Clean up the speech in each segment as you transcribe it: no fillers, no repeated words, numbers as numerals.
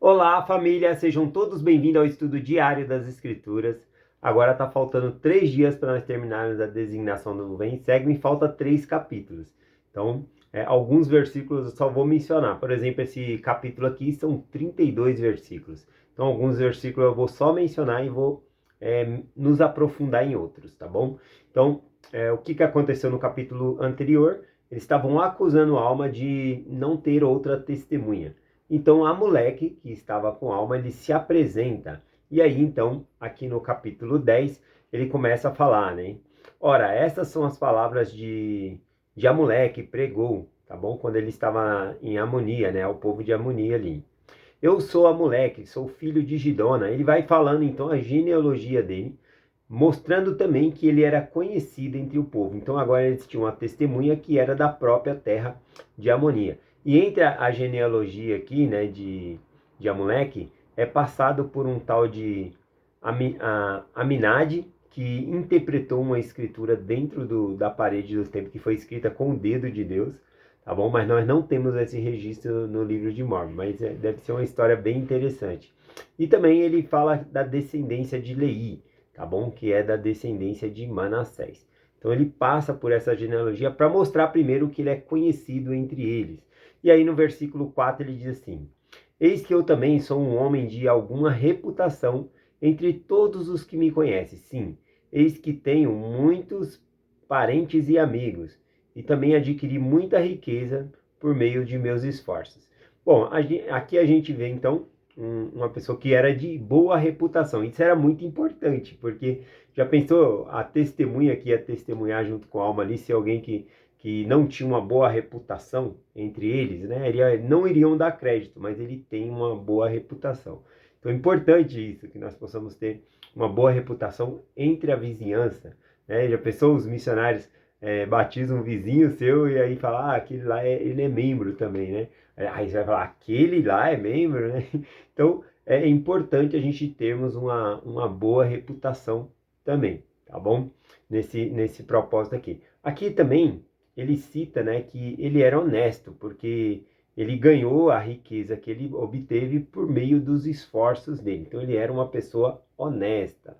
Olá, família! Sejam todos bem-vindos ao estudo diário das Escrituras. Agora está faltando 3 dias para nós terminarmos a designação do Vem e Segue-me, falta 3 capítulos. Então, alguns versículos eu só vou mencionar. Por exemplo, esse capítulo aqui são 32 versículos. Então, alguns versículos eu vou só mencionar e vou nos aprofundar em outros, tá bom? Então, o que aconteceu no capítulo anterior? Eles estavam acusando a alma de não ter outra testemunha. Então, a moleque que estava com alma, ele se apresenta. E aí, então, aqui no capítulo 10, ele começa a falar, né? Ora, essas são as palavras de Amulé que pregou, tá bom? Quando ele estava em Amonia, né? O povo de Amonia ali. Eu sou Amulé, sou filho de Gidona. Ele vai falando, então, a genealogia dele, mostrando também que ele era conhecido entre o povo. Então, agora eles tinham uma testemunha que era da própria terra de Amonia. E entre a genealogia aqui, né, de Amaleque, é passado por um tal de Aminade, que interpretou uma escritura dentro da parede do templo, que foi escrita com o dedo de Deus, tá bom? Mas nós não temos esse registro no livro de Mórmon, mas deve ser uma história bem interessante. E também ele fala da descendência de Leí, tá bom? Que é da descendência de Manassés. Então ele passa por essa genealogia para mostrar primeiro que ele é conhecido entre eles. E aí no versículo 4 ele diz assim: Eis que eu também sou um homem de alguma reputação entre todos os que me conhecem. Sim, eis que tenho muitos parentes e amigos, e também adquiri muita riqueza por meio de meus esforços. Bom, aqui a gente vê então uma pessoa que era de boa reputação. Isso era muito importante, porque já pensou a testemunha que ia testemunhar junto com a alma ali, se alguém que não tinha uma boa reputação entre eles, né? Não iriam dar crédito, mas ele tem uma boa reputação. Então é importante isso, que nós possamos ter uma boa reputação entre a vizinhança, né? Já pensou os missionários batizam um vizinho seu e aí fala, aquele lá ele é membro também, né? Aí você vai falar, aquele lá é membro, né? Então é importante a gente termos uma boa reputação também, tá bom? Nesse propósito aqui. Aqui também ele cita, né, que ele era honesto, porque ele ganhou a riqueza que ele obteve por meio dos esforços dele. Então ele era uma pessoa honesta.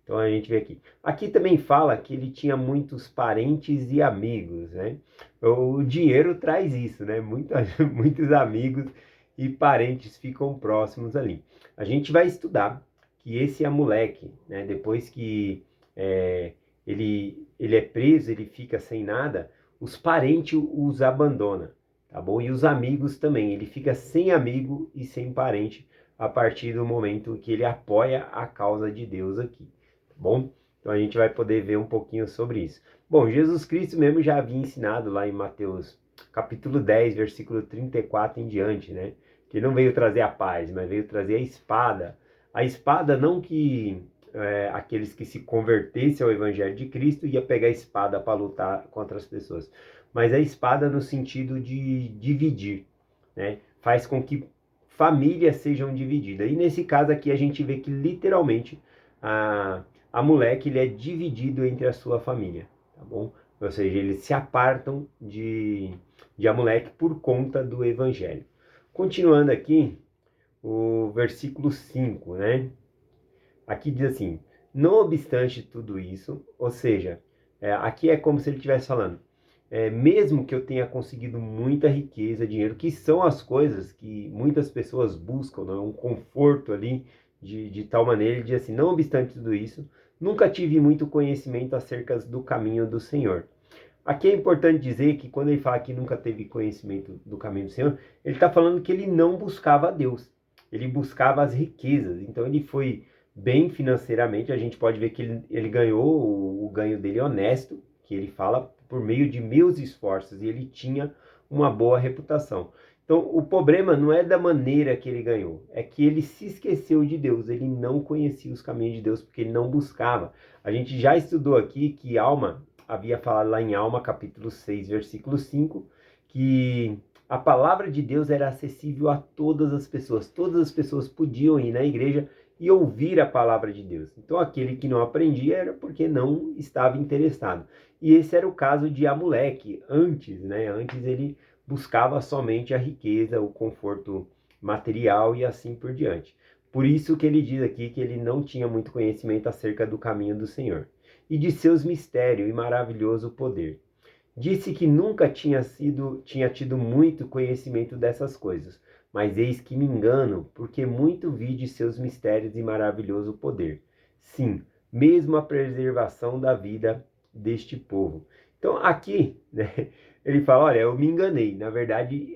Então a gente vê aqui. Aqui também fala que ele tinha muitos parentes e amigos, né? O dinheiro traz isso, né? Muitos amigos e parentes ficam próximos ali. A gente vai estudar que esse Amaleque, né? Depois que ele é preso, ele fica sem nada, os parentes os abandonam, tá bom? E os amigos também, ele fica sem amigo e sem parente a partir do momento que ele apoia a causa de Deus aqui, tá bom? Então a gente vai poder ver um pouquinho sobre isso. Bom, Jesus Cristo mesmo já havia ensinado lá em Mateus capítulo 10, versículo 34 em diante, né? Que ele não veio trazer a paz, mas veio trazer a espada. A espada não que aqueles que se convertessem ao Evangelho de Cristo ia pegar a espada para lutar contra as pessoas. Mas a espada no sentido de dividir, né? Faz com que famílias sejam divididas. E nesse caso aqui a gente vê que literalmente a moleque ele é dividido entre a sua família, tá bom? Ou seja, eles se apartam de Amaleque por conta do Evangelho. Continuando aqui, o versículo 5, né? Aqui diz assim, não obstante tudo isso, ou seja, aqui é como se ele estivesse falando, mesmo que eu tenha conseguido muita riqueza, dinheiro, que são as coisas que muitas pessoas buscam, né? Um conforto ali, de tal maneira, ele diz assim, não obstante tudo isso, nunca tive muito conhecimento acerca do caminho do Senhor. Aqui é importante dizer que quando ele fala que nunca teve conhecimento do caminho do Senhor, ele está falando que ele não buscava a Deus, ele buscava as riquezas, então ele foi bem financeiramente, a gente pode ver que ele ganhou o ganho dele honesto, que ele fala por meio de meus esforços, e ele tinha uma boa reputação. Então, o problema não é da maneira que ele ganhou, é que ele se esqueceu de Deus, ele não conhecia os caminhos de Deus, porque ele não buscava. A gente já estudou aqui que Alma havia falado lá em Alma, capítulo 6, versículo 5, que a palavra de Deus era acessível a todas as pessoas podiam ir na igreja e ouvir a palavra de Deus. Então aquele que não aprendia era porque não estava interessado. E esse era o caso de Amaleque. Antes ele buscava somente a riqueza, o conforto material e assim por diante. Por isso que ele diz aqui que ele não tinha muito conhecimento acerca do caminho do Senhor e de seus mistérios e maravilhoso poder. Disse que nunca tinha tido muito conhecimento dessas coisas, mas eis que me engano, porque muito vi de seus mistérios e maravilhoso poder. Sim, mesmo a preservação da vida deste povo. Então aqui, né, ele fala, olha, eu me enganei. Na verdade,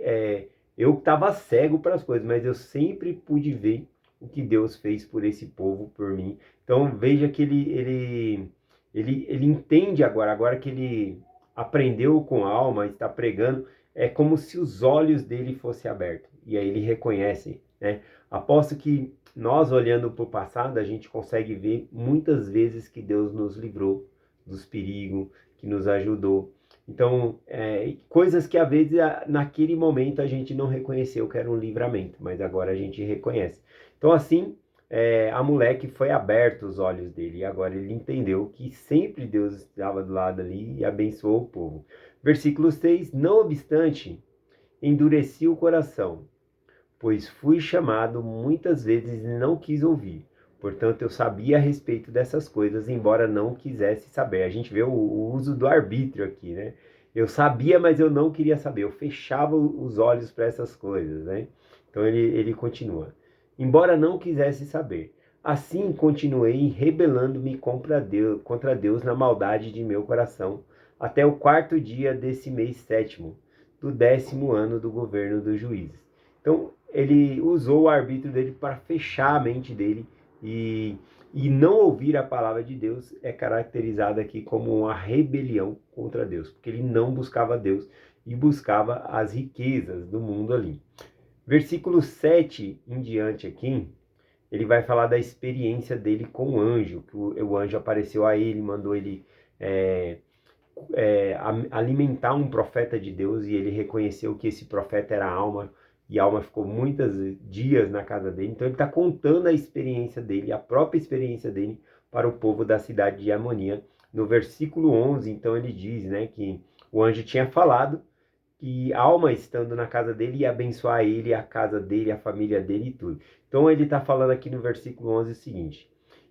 eu estava cego para as coisas, mas eu sempre pude ver o que Deus fez por esse povo, por mim. Então veja que ele entende agora que ele aprendeu com a alma, está pregando, é como se os olhos dele fossem abertos. E aí ele reconhece, né? Aposto que nós, olhando para o passado, a gente consegue ver muitas vezes que Deus nos livrou dos perigos, que nos ajudou. Então, coisas que às vezes naquele momento a gente não reconheceu que era um livramento, mas agora a gente reconhece. Então, assim, a moleque foi aberto os olhos dele e agora ele entendeu que sempre Deus estava do lado ali e abençoou o povo. Versículo 6: Não obstante, endureci o coração, pois fui chamado muitas vezes e não quis ouvir. Portanto, eu sabia a respeito dessas coisas, embora não quisesse saber. A gente vê o uso do arbítrio aqui, né? Eu sabia, mas eu não queria saber. Eu fechava os olhos para essas coisas, né? Então ele continua. Embora não quisesse saber. Assim continuei rebelando-me contra Deus na maldade de meu coração, até o 4º dia desse mês 7º, do 10º ano do governo dos juízes. Então, ele usou o arbítrio dele para fechar a mente dele e não ouvir a palavra de Deus é caracterizado aqui como uma rebelião contra Deus, porque ele não buscava Deus e buscava as riquezas do mundo ali. Versículo 7 em diante aqui, ele vai falar da experiência dele com o anjo, que o anjo apareceu a ele, mandou ele alimentar um profeta de Deus e ele reconheceu que esse profeta era a Alma, e a Alma ficou muitos dias na casa dele. Então ele está contando a experiência dele, a própria experiência dele para o povo da cidade de Amonia. No versículo 11, então ele diz, né, que o anjo tinha falado que a Alma estando na casa dele ia abençoar ele, a casa dele, a família dele e tudo. Então ele está falando aqui no versículo 11 o seguinte: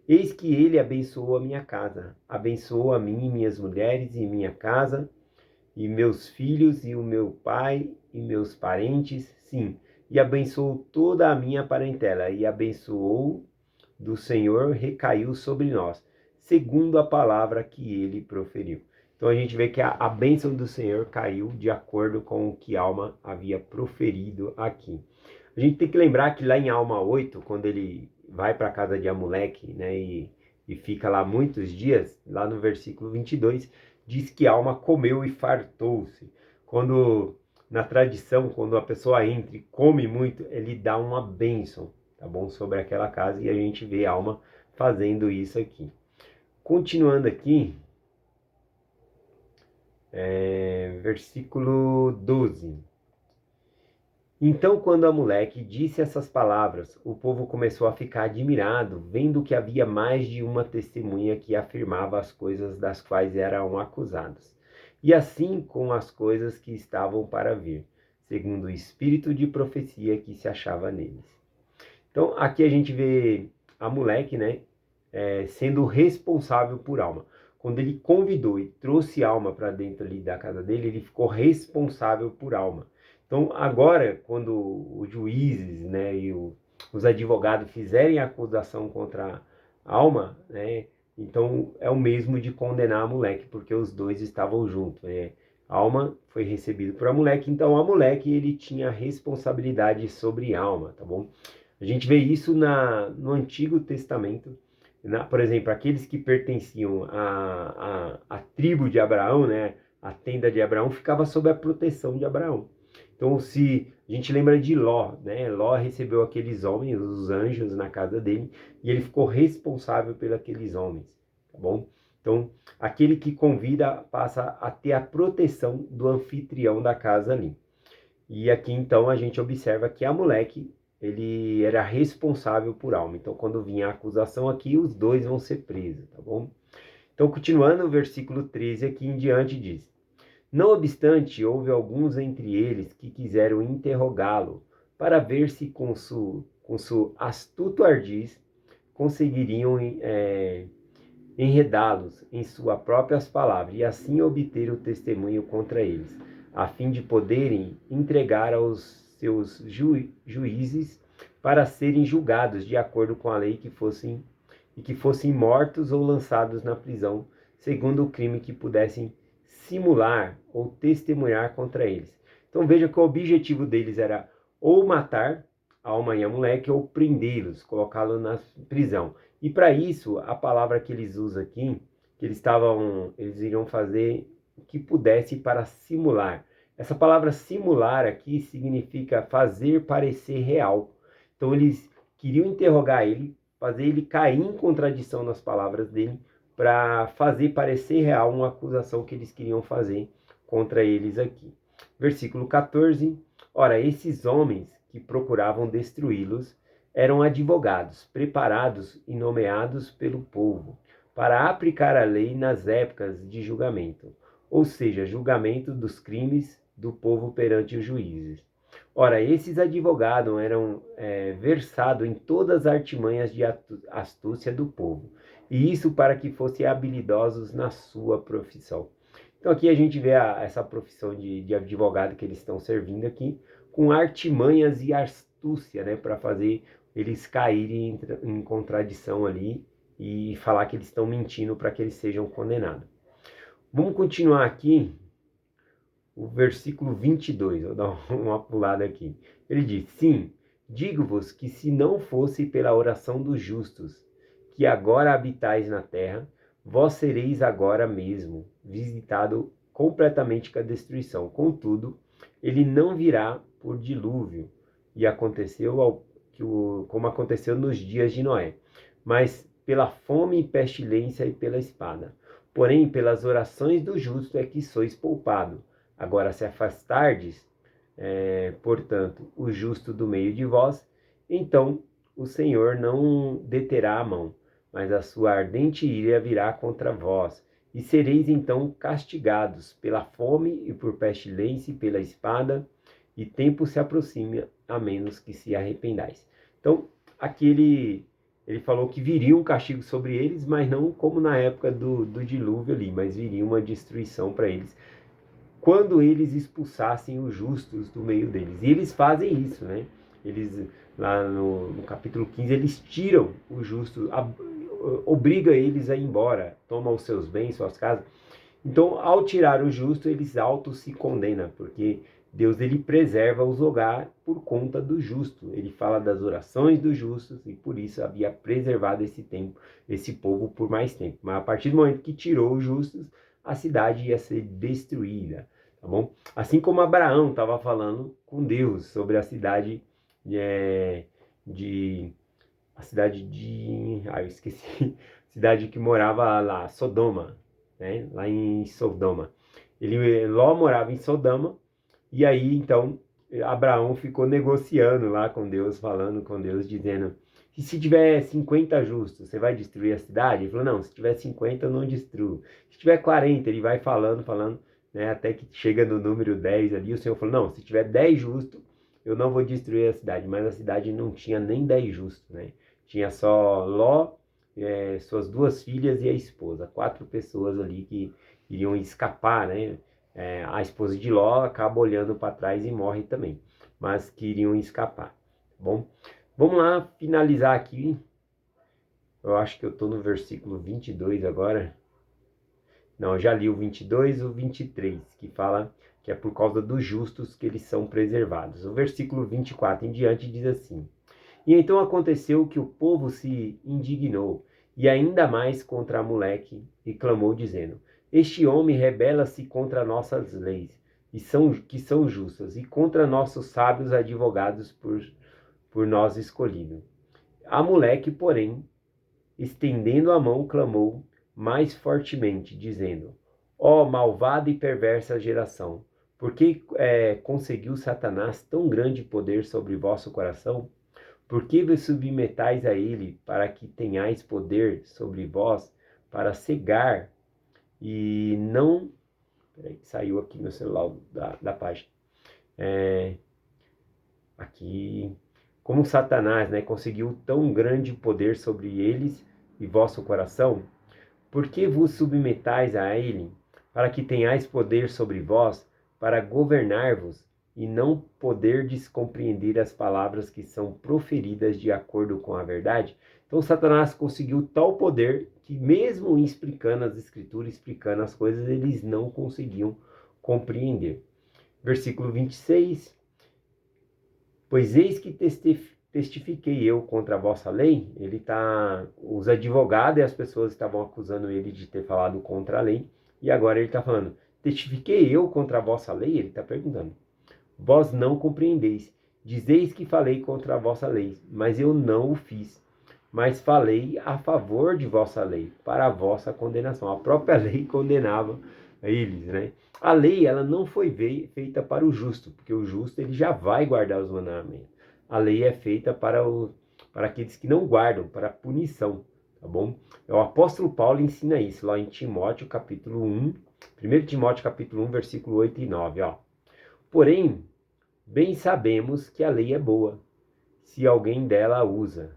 Eis que ele abençoou a minha casa, abençoou a mim e minhas mulheres e minha casa, e meus filhos e o meu pai e meus parentes, sim, e abençoou toda a minha parentela, e abençoou do Senhor recaiu sobre nós, segundo a palavra que ele proferiu. Então a gente vê que a bênção do Senhor caiu de acordo com o que Alma havia proferido aqui. A gente tem que lembrar que lá em Alma 8, quando ele vai para a casa de Amuleque, né, e fica lá muitos dias, lá no versículo 22, diz que Alma comeu e fartou-se. Na tradição, quando a pessoa entra e come muito, ele dá uma bênção, tá bom? Sobre aquela casa, e a gente vê Alma fazendo isso aqui. Continuando aqui, versículo 12. Então, quando Amuleque disse essas palavras, o povo começou a ficar admirado, vendo que havia mais de uma testemunha que afirmava as coisas das quais eram acusados. E assim com as coisas que estavam para vir, segundo o espírito de profecia que se achava neles. Então, aqui a gente vê Amuleque, né, sendo responsável por Alma. Quando ele convidou e trouxe Alma para dentro ali da casa dele, ele ficou responsável por Alma. Então, agora, quando os juízes, né, e os advogados fizerem a acusação contra a Alma, né, então é o mesmo de condenar a Amuleque, porque os dois estavam juntos. Alma foi recebido por Amuleque, então Amuleque ele tinha responsabilidade sobre Alma, tá bom? A gente vê isso no Antigo Testamento. Por exemplo, aqueles que pertenciam à tribo de Abraão, né, a tenda de Abraão, ficava sob a proteção de Abraão. Então, se a gente lembra de Ló, né? Ló recebeu aqueles homens, os anjos, na casa dele, e ele ficou responsável por aqueles homens, tá bom? Então, aquele que convida passa a ter a proteção do anfitrião da casa ali. E aqui, então, a gente observa que Amuleque, ele era responsável por Alma. Então, quando vinha a acusação aqui, os dois vão ser presos, tá bom? Então, continuando o versículo 13 aqui em diante diz: Não obstante, houve alguns entre eles que quiseram interrogá-lo, para ver se com seu astuto ardiz conseguiriam enredá-los em suas próprias palavras e assim obter o testemunho contra eles, a fim de poderem entregar aos seus juízes para serem julgados de acordo com a lei que fossem mortos ou lançados na prisão, segundo o crime que pudessem simular ou testemunhar contra eles. Então veja que o objetivo deles era ou matar Alma e Amaleque ou prendê-los, colocá-los na prisão. E para isso, a palavra que eles usam aqui, que eles iriam fazer o que pudesse para simular. Essa palavra simular aqui significa fazer parecer real. Então eles queriam interrogar ele, fazer ele cair em contradição nas palavras dele, para fazer parecer real uma acusação que eles queriam fazer contra eles aqui. Versículo 14. Ora, esses homens que procuravam destruí-los eram advogados, preparados e nomeados pelo povo, para aplicar a lei nas épocas de julgamento, ou seja, julgamento dos crimes do povo perante os juízes. Ora, esses advogados eram versados em todas as artimanhas de astúcia do povo, e isso para que fossem habilidosos na sua profissão. Então aqui a gente vê essa profissão de advogado que eles estão servindo aqui, com artimanhas e astúcia, né, para fazer eles caírem em contradição ali e falar que eles estão mentindo para que eles sejam condenados. Vamos continuar aqui, o versículo 22, vou dar uma pulada aqui. Ele diz: sim, digo-vos que se não fosse pela oração dos justos, que agora habitais na terra, vós sereis agora mesmo visitado completamente com a destruição. Contudo, ele não virá por dilúvio, e aconteceu como aconteceu nos dias de Noé, mas pela fome e pestilência e pela espada. Porém, pelas orações do justo é que sois poupado. Agora, se afastardes, portanto, o justo do meio de vós, então o Senhor não deterá a mão, mas a sua ardente ira virá contra vós, e sereis então castigados pela fome e por pestilência e pela espada, e tempo se aproxima, a menos que se arrependais. Então, aqui ele falou que viria um castigo sobre eles, mas não como na época do dilúvio ali, mas viria uma destruição para eles, quando eles expulsassem os justos do meio deles. E eles fazem isso, né? Eles, lá no capítulo 15, eles tiram os justos, obriga eles a ir embora, tomam os seus bens, suas casas. Então, ao tirar o justo, eles auto se condenam, porque Deus ele preserva os lugares por conta do justo. Ele fala das orações dos justos e por isso havia preservado esse povo por mais tempo. Mas a partir do momento que tirou os justos, a cidade ia ser destruída, tá bom? Assim como Abraão estava falando com Deus sobre a cidade eu esqueci, cidade que morava lá, Sodoma, né? Lá em Sodoma. Ló morava em Sodoma, e aí então Abraão ficou negociando lá com Deus, falando com Deus, dizendo: e se tiver 50 justos, você vai destruir a cidade? Ele falou: não, se tiver 50 eu não destruo. Se tiver 40, ele vai falando, né, até que chega no número 10 ali. O Senhor falou: não, se tiver 10 justos, eu não vou destruir a cidade. Mas a cidade não tinha nem 10 justos, né? Tinha só Ló, suas duas filhas e a esposa. 4 pessoas ali que iriam escapar, né? A esposa de Ló acaba olhando para trás e morre também, mas que iriam escapar, tá bom? Vamos lá finalizar aqui. Eu acho que eu estou no versículo 22 agora. Não, eu já li o 22 e o 23, que fala que é por causa dos justos que eles são preservados. O versículo 24 em diante diz assim: e então aconteceu que o povo se indignou, e ainda mais contra Amaleque, e clamou, dizendo: este homem rebela-se contra nossas leis, que são justas, e contra nossos sábios advogados por nós escolhidos. Amaleque, porém, estendendo a mão, clamou mais fortemente, dizendo: ó malvada e perversa geração, por que conseguiu Satanás tão grande poder sobre vosso coração? Por que vos submetais a ele, para que tenhais poder sobre vós, para cegar e não... Peraí, saiu aqui meu celular da página. aqui, como Satanás, né, conseguiu tão grande poder sobre eles e vosso coração, por que vos submetais a ele, para que tenhais poder sobre vós, para governar-vos, e não poderdes compreender as palavras que são proferidas de acordo com a verdade? Então Satanás conseguiu tal poder que mesmo explicando as escrituras, explicando as coisas, eles não conseguiam compreender. Versículo 26. Pois eis que testifiquei eu contra a vossa lei. Os advogados e as pessoas estavam acusando ele de ter falado contra a lei. E agora ele está falando, testifiquei eu contra a vossa lei? Ele está perguntando. Vós não compreendeis. Dizeis que falei contra a vossa lei, mas eu não o fiz. Mas falei a favor de vossa lei, para a vossa condenação. A própria lei condenava eles, né? A lei, ela não foi feita para o justo, porque o justo ele já vai guardar os mandamentos. A lei é feita para aqueles que não guardam, para a punição, tá bom? O apóstolo Paulo ensina isso lá em Timóteo, capítulo 1, 1 Timóteo, capítulo 1, versículo 8 e 9, ó. Porém, bem sabemos que a lei é boa, se alguém dela usa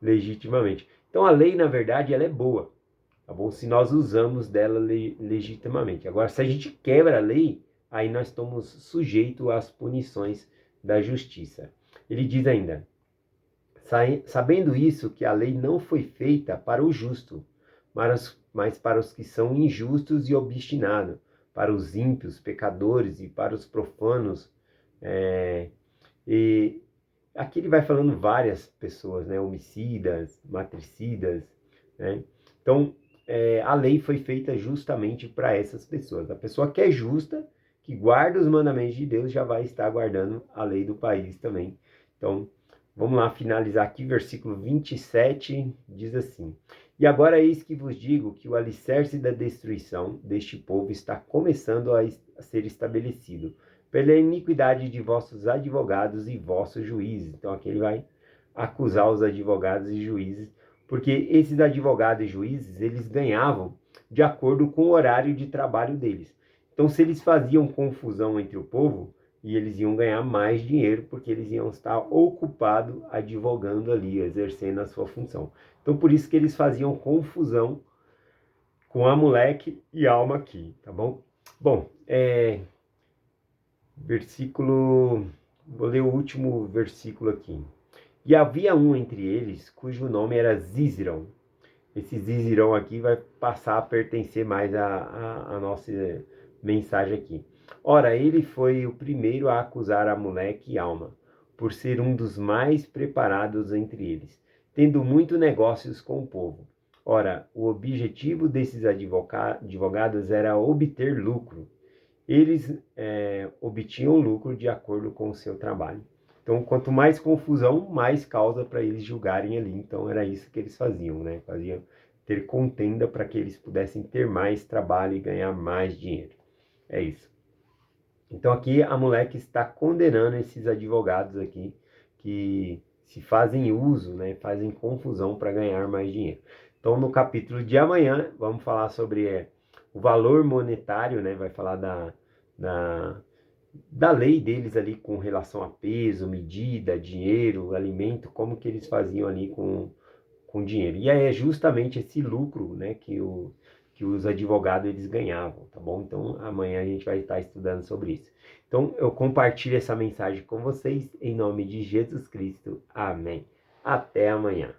legitimamente. Então a lei, na verdade, ela é boa, tá bom? Se nós usamos dela legitimamente. Agora, se a gente quebra a lei, aí nós estamos sujeitos às punições da justiça. Ele diz ainda, sabendo isso, que a lei não foi feita para o justo, mas para os que são injustos e obstinados, para os ímpios, pecadores e para os profanos. E aqui ele vai falando várias pessoas, né? Homicidas, matricidas, né? Então, a lei foi feita justamente para essas pessoas. A pessoa que é justa, que guarda os mandamentos de Deus, já vai estar guardando a lei do país também. Então, vamos lá finalizar aqui, versículo 27, diz assim: E agora eis que vos digo que o alicerce da destruição deste povo está começando a ser estabelecido, pela iniquidade de vossos advogados e vossos juízes. Então aqui ele vai acusar os advogados e juízes, porque esses advogados e juízes, eles ganhavam de acordo com o horário de trabalho deles. Então se eles faziam confusão entre o povo, e eles iam ganhar mais dinheiro, porque eles iam estar ocupados advogando ali, exercendo a sua função. Então por isso que eles faziam confusão com Amaleque e Alma aqui, tá bom? Bom, vou ler o último versículo aqui. E havia um entre eles, cujo nome era Zíziron. Esse Zíziron aqui vai passar a pertencer mais à nossa mensagem aqui. Ora, ele foi o primeiro a acusar Amaleque e Alma, por ser um dos mais preparados entre eles, tendo muito negócios com o povo. Ora, o objetivo desses advogados era obter lucro. Eles obtinham lucro de acordo com o seu trabalho. Então, quanto mais confusão, mais causa para eles julgarem ali. Então, era isso que eles faziam, né? Faziam ter contenda para que eles pudessem ter mais trabalho e ganhar mais dinheiro. É isso. Então, aqui a moleque está condenando esses advogados aqui que se fazem uso, né? Fazem confusão para ganhar mais dinheiro. Então, no capítulo de amanhã, vamos falar sobre o valor monetário, né? Vai falar da lei deles ali com relação a peso, medida, dinheiro, alimento, como que eles faziam ali com dinheiro. E aí é justamente esse lucro, né, que os advogados eles ganhavam, tá bom? Então amanhã a gente vai estar estudando sobre isso. Então eu compartilho essa mensagem com vocês em nome de Jesus Cristo. Amém. Até amanhã.